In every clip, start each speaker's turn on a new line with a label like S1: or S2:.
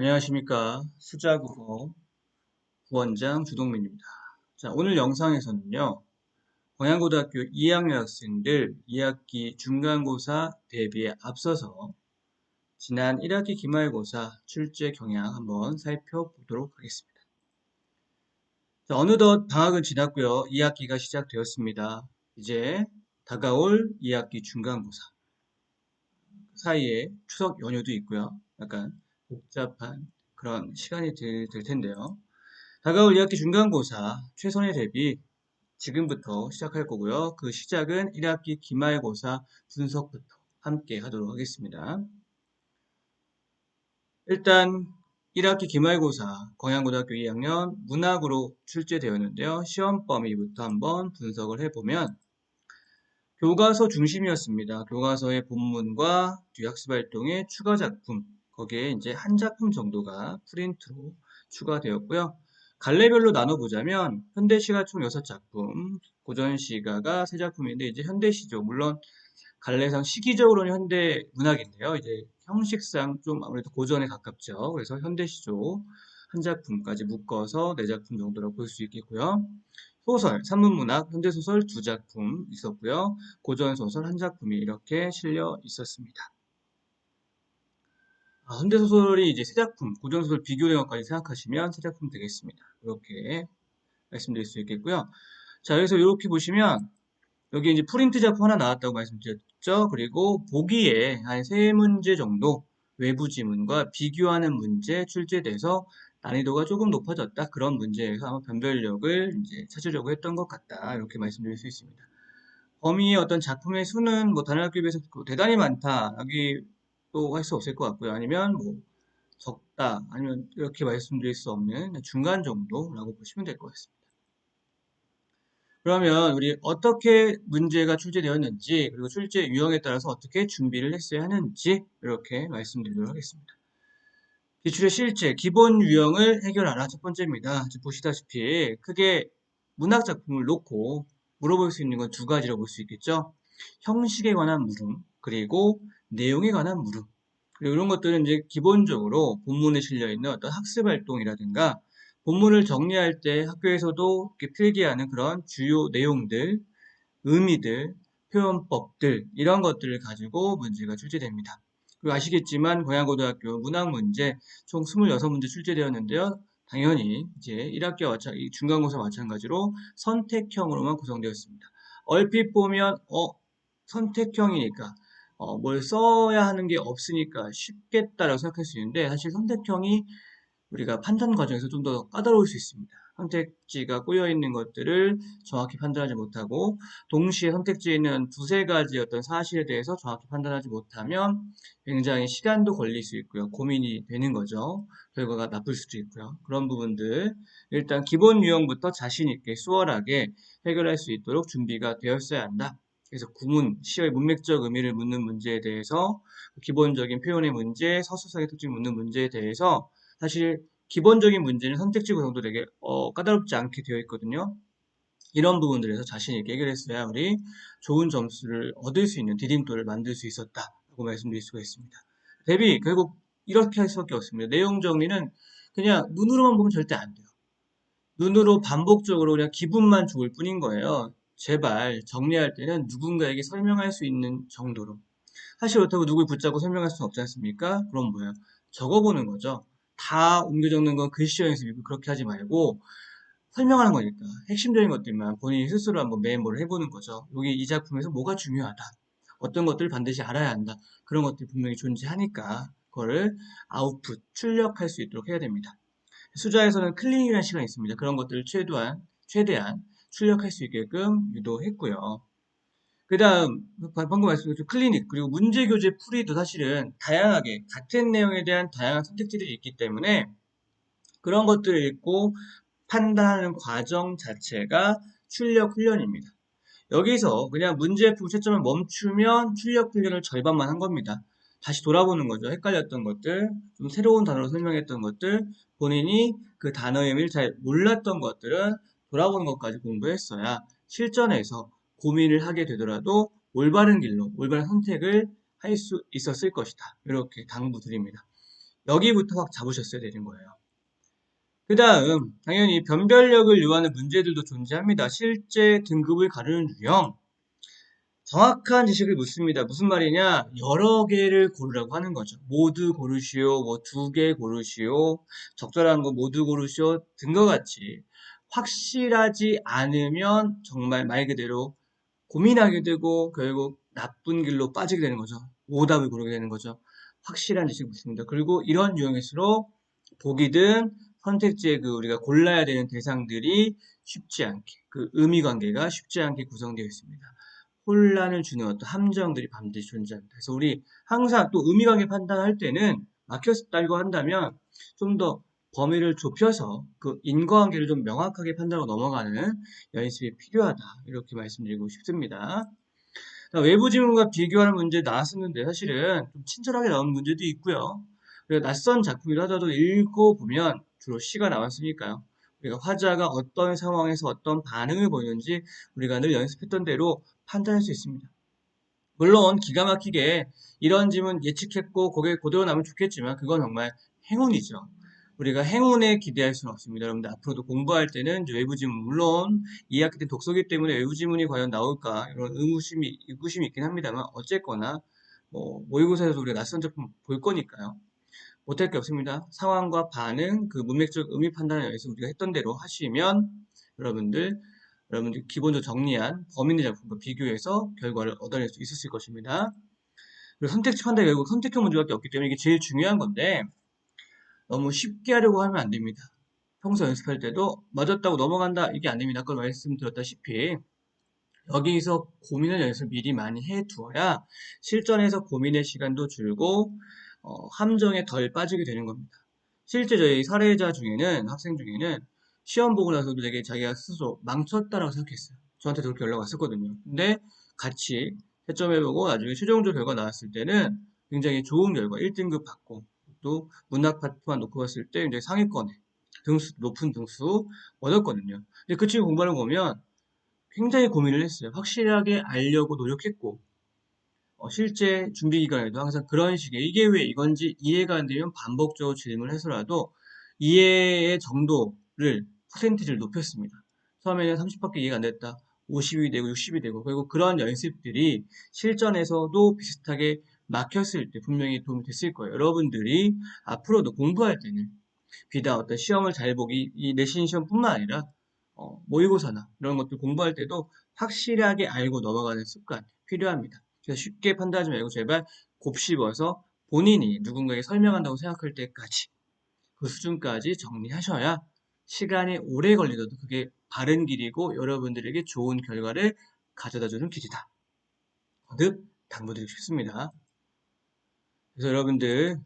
S1: 안녕하십니까. 수자국어 부원장 주동민입니다. 자, 오늘 영상에서는요, 광양고등학교 2학년 학생들 2학기 중간고사 대비에 앞서서 지난 1학기 기말고사 출제 경향 한번 살펴보도록 하겠습니다. 자, 어느덧 방학은 지났고요. 2학기가 시작되었습니다. 이제 다가올 2학기 중간고사 사이에 추석 연휴도 있고요. 약간 복잡한 그런 시간이 될 텐데요. 다가올 2학기 중간고사 최선의 대비 지금부터 시작할 거고요. 그 시작은 1학기 기말고사 분석부터 함께 하도록 하겠습니다. 일단 1학기 기말고사 광양고등학교 2학년 문학으로 출제되었는데요. 시험 범위부터 한번 분석을 해보면 교과서 중심이었습니다. 교과서의 본문과 뒤학습활동의 추가 작품, 거기에 이제 한 작품 정도가 프린트로 추가되었고요. 갈래별로 나눠보자면 현대시가 총 6작품, 고전시가가 3작품인데 이제 현대시죠. 물론 갈래상 시기적으로는 현대 문학인데요. 이제 형식상 좀 아무래도 고전에 가깝죠. 그래서 현대시조 한 작품까지 묶어서 4작품 정도라고 볼 수 있겠고요. 소설, 산문문학, 현대소설 2작품 있었고요. 고전소설 한 작품이 이렇게 실려 있었습니다. 현대소설이 이제 3작품, 고전소설 비교된 것까지 생각하시면 3작품 되겠습니다. 이렇게 말씀드릴 수 있겠고요. 자, 여기서 이렇게 보시면 여기 이제 프린트 작품 하나 나왔다고 말씀드렸죠. 그리고 보기에 한 3문제 정도 외부 지문과 비교하는 문제 출제돼서 난이도가 조금 높아졌다. 그런 문제에서 아마 변별력을 이제 찾으려고 했던 것 같다. 이렇게 말씀드릴 수 있습니다. 범위의 어떤 작품의 수는 뭐 다른 학교에 비해서 대단히 많다. 여기 또 할 수 없을 것 같고요. 아니면 뭐 적다. 아니면 이렇게 말씀드릴 수 없는 중간 정도라고 보시면 될 것 같습니다. 그러면 우리 어떻게 문제가 출제되었는지 그리고 출제 유형에 따라서 어떻게 준비를 했어야 하는지 이렇게 말씀드리도록 하겠습니다. 기출의 실제 기본 유형을 해결하라 첫 번째입니다. 보시다시피 크게 문학 작품을 놓고 물어볼 수 있는 건 2가지로 볼 수 있겠죠. 형식에 관한 물음 그리고 내용에 관한 물음. 그리고 이런 것들은 이제 기본적으로 본문에 실려 있는 어떤 학습 활동이라든가 본문을 정리할 때 학교에서도 이렇게 필기하는 그런 주요 내용들, 의미들, 표현법들 이런 것들을 가지고 문제가 출제됩니다. 그리고 아시겠지만 고양고등학교 문학 문제 총 26문제 출제되었는데요. 당연히 이제 1학기와 중간고사 마찬가지로 선택형으로만 구성되었습니다. 얼핏 보면 선택형이니까 뭘 써야 하는 게 없으니까 쉽겠다라고 생각할 수 있는데 사실 선택형이 우리가 판단 과정에서 좀 더 까다로울 수 있습니다. 선택지가 꼬여 있는 것들을 정확히 판단하지 못하고 동시에 선택지에 있는 2-3가지 어떤 사실에 대해서 정확히 판단하지 못하면 굉장히 시간도 걸릴 수 있고요. 고민이 되는 거죠. 결과가 나쁠 수도 있고요. 그런 부분들 일단 기본 유형부터 자신 있게 수월하게 해결할 수 있도록 준비가 되었어야 한다. 그래서 구문, 시의 문맥적 의미를 묻는 문제에 대해서 기본적인 표현의 문제, 서술상의 특징 묻는 문제에 대해서 사실 기본적인 문제는 선택지 구성도 되게 까다롭지 않게 되어 있거든요. 이런 부분들에서 자신 있게 해결했어야 우리 좋은 점수를 얻을 수 있는 디딤돌을 만들 수 있었다고 말씀드릴 수가 있습니다. 대비 결국 이렇게 할 수밖에 없습니다. 내용 정리는 그냥 눈으로만 보면 절대 안 돼요. 눈으로 반복적으로 그냥 기분만 좋을 뿐인 거예요. 제발 정리할 때는 누군가에게 설명할 수 있는 정도로. 사실 그렇다고 누굴 붙잡고 설명할 수는 없지 않습니까? 그럼 뭐예요? 적어보는 거죠. 다 옮겨 적는 건 글씨 연습이고 그렇게 하지 말고 설명하는 거니까 핵심적인 것들만 본인이 스스로 한번 메모를 해보는 거죠. 여기 이 작품에서 뭐가 중요하다. 어떤 것들을 반드시 알아야 한다. 그런 것들이 분명히 존재하니까 그거를 아웃풋, 출력할 수 있도록 해야 됩니다. 수자에서는 클리닝이라는 시간이 있습니다. 그런 것들을 최대한 출력할 수 있게끔 유도했고요. 그 다음, 방금 말씀드린 클리닉, 그리고 문제교재 풀이도 사실은 다양하게, 같은 내용에 대한 다양한 선택지들이 있기 때문에 그런 것들을 읽고 판단하는 과정 자체가 출력 훈련입니다. 여기서 그냥 문제풀 채점을 멈추면 출력 훈련을 절반만 한 겁니다. 다시 돌아보는 거죠. 헷갈렸던 것들, 좀 새로운 단어로 설명했던 것들, 본인이 그 단어의 의미를 잘 몰랐던 것들은 돌아보는 것까지 공부했어야 실전에서 고민을 하게 되더라도 올바른 길로, 올바른 선택을 할 수 있었을 것이다. 이렇게 당부드립니다. 여기부터 확 잡으셨어야 되는 거예요. 그 다음 당연히 변별력을 요하는 문제들도 존재합니다. 실제 등급을 가르는 유형. 정확한 지식을 묻습니다. 무슨 말이냐? 여러 개를 고르라고 하는 거죠. 모두 고르시오, 뭐 2개 고르시오, 적절한 거 모두 고르시오 등과 같이 확실하지 않으면 정말 말 그대로 고민하게 되고 결국 나쁜 길로 빠지게 되는 거죠. 오답을 고르게 되는 거죠. 확실한 지식을 묻습니다. 그리고 이런 유형일수록 보기든 선택지에 우리가 골라야 되는 대상들이 쉽지 않게, 그 의미 관계가 쉽지 않게 구성되어 있습니다. 혼란을 주는 어떤 함정들이 반드시 존재합니다. 그래서 우리 항상 또 의미관계 판단할 때는 막혔다고 한다면 좀 더 범위를 좁혀서 그 인과관계를 좀 명확하게 판단하고 넘어가는 연습이 필요하다. 이렇게 말씀드리고 싶습니다. 외부 지문과 비교하는 문제 나왔었는데 사실은 좀 친절하게 나온 문제도 있고요. 그리고 낯선 작품이라 하더라도 읽어보면 주로 시가 나왔으니까요. 우리가 화자가 어떤 상황에서 어떤 반응을 보이는지 우리가 늘 연습했던 대로 판단할 수 있습니다. 물론 기가 막히게 이런 지문 예측했고 그게 그대로 나면 좋겠지만 그건 정말 행운이죠. 우리가 행운에 기대할 수는 없습니다. 여러분들 앞으로도 공부할 때는 외부 지문 물론 2학기 때 독서기 때문에 외부 지문이 과연 나올까 이런 의구심이 있긴 합니다만 어쨌거나 뭐 모의고사에서 우리가 낯선 작품 볼 거니까요. 못할 게 없습니다. 상황과 반응, 그 문맥적 의미 판단에 의해서 우리가 했던 대로 하시면 여러분들 기본적으로 정리한 범인의 작품과 비교해서 결과를 얻어낼 수 있으실 것입니다. 그리고 선택지 판단이 결국 선택형 문제밖에 없기 때문에 이게 제일 중요한 건데 너무 쉽게 하려고 하면 안 됩니다. 평소 연습할 때도 맞았다고 넘어간다 이게 안 됩니다. 아까 말씀드렸다시피 여기서 고민을 연습을 미리 많이 해두어야 실전에서 고민의 시간도 줄고 함정에 덜 빠지게 되는 겁니다. 실제 저희 사례자 중에는 학생 중에는 시험 보고 나서도 되게 자기가 스스로 망쳤다라고 생각했어요. 저한테 그렇게 연락 왔었거든요. 근데 같이 채점해보고 나중에 최종적 결과 나왔을 때는 굉장히 좋은 결과 1등급 받고 또 문학 파트만 놓고 봤을 때 굉장히 상위권에 높은 등수 얻었거든요. 근데 그 친구 공부하는 거 보면 굉장히 고민을 했어요. 확실하게 알려고 노력했고 실제 준비 기간에도 항상 그런 식의 이게 왜 이건지 이해가 안 되면 반복적으로 질문을 해서라도 이해의 정도를 퍼센티지를 높였습니다. 처음에는 30밖에 이해가 안 됐다. 50이 되고 60이 되고 그리고 그런 연습들이 실전에서도 비슷하게 막혔을 때 분명히 도움이 됐을 거예요. 여러분들이 앞으로도 공부할 때는 비단 어떤 시험을 잘 보기 이 내신 시험뿐만 아니라 모의고사나 이런 것들 공부할 때도 확실하게 알고 넘어가는 습관 필요합니다. 그래서 쉽게 판단하지 말고 제발 곱씹어서 본인이 누군가에게 설명한다고 생각할 때까지 그 수준까지 정리하셔야 시간이 오래 걸리더라도 그게 바른 길이고 여러분들에게 좋은 결과를 가져다주는 길이다. 거듭 당부드리고 싶습니다. 그래서 여러분들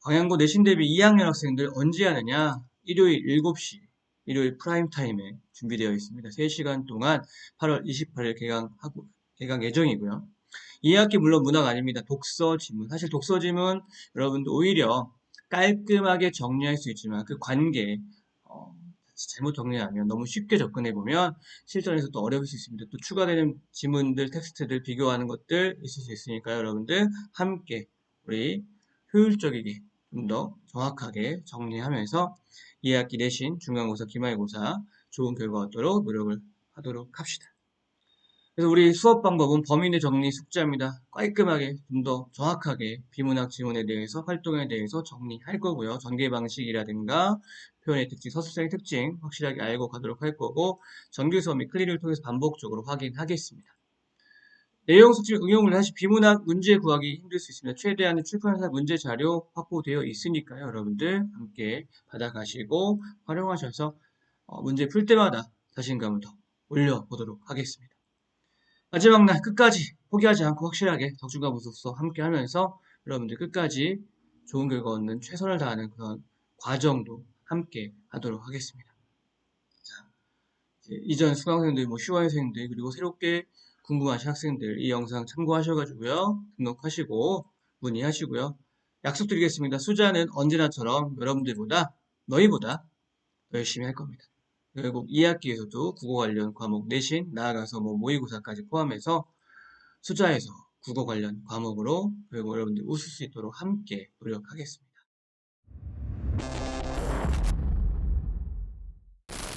S1: 광양고 내신 대비 2학년 학생들 언제 하느냐? 일요일 7시, 일요일 프라임타임에 준비되어 있습니다. 3시간 동안 8월 28일 개강 예정이고요. 2학기 물론 문학 아닙니다. 독서 지문. 사실 독서 지문 여러분들 오히려 깔끔하게 정리할 수 있지만 그 관계 잘못 정리하면 너무 쉽게 접근해 보면 실전에서 또 어려울 수 있습니다. 또 추가되는 지문들, 텍스트들 비교하는 것들 있을 수 있으니까 여러분들 함께 우리 효율적이게 좀 더 정확하게 정리하면서 2학기 내신 중간고사, 기말고사 좋은 결과 얻도록 노력을 하도록 합시다. 그래서 우리 수업 방법은 범인의 정리 숙제입니다. 깔끔하게 좀 더 정확하게 비문학 지문에 대해서 활동에 대해서 정리할 거고요. 전개 방식이라든가 표현의 특징, 서술상의 특징 확실하게 알고 가도록 할 거고 정규 수업 및 클리를 통해서 반복적으로 확인하겠습니다. 내용 수치 응용을 하시 비문학 문제 구하기 힘들 수 있습니다. 최대한 출판사 문제 자료 확보되어 있으니까요. 여러분들 함께 받아가시고 활용하셔서 문제 풀 때마다 자신감을 더 올려보도록 하겠습니다. 마지막 날 끝까지 포기하지 않고 확실하게 덕준과 무속서 함께 하면서 여러분들 끝까지 좋은 결과 얻는 최선을 다하는 그런 과정도 함께 하도록 하겠습니다. 자, 이전 수강생들, 휴학생들 그리고 새롭게 궁금하신 학생들 이 영상 참고하셔가지고요. 등록하시고 문의하시고요. 약속드리겠습니다. 수자는 언제나처럼 여러분들보다 너희보다 더 열심히 할 겁니다. 결국 2학기에서도 국어 관련 과목 내신 나아가서 뭐 모의고사까지 포함해서 수자에서 국어 관련 과목으로 결국 여러분들 웃을 수 있도록 함께 노력하겠습니다.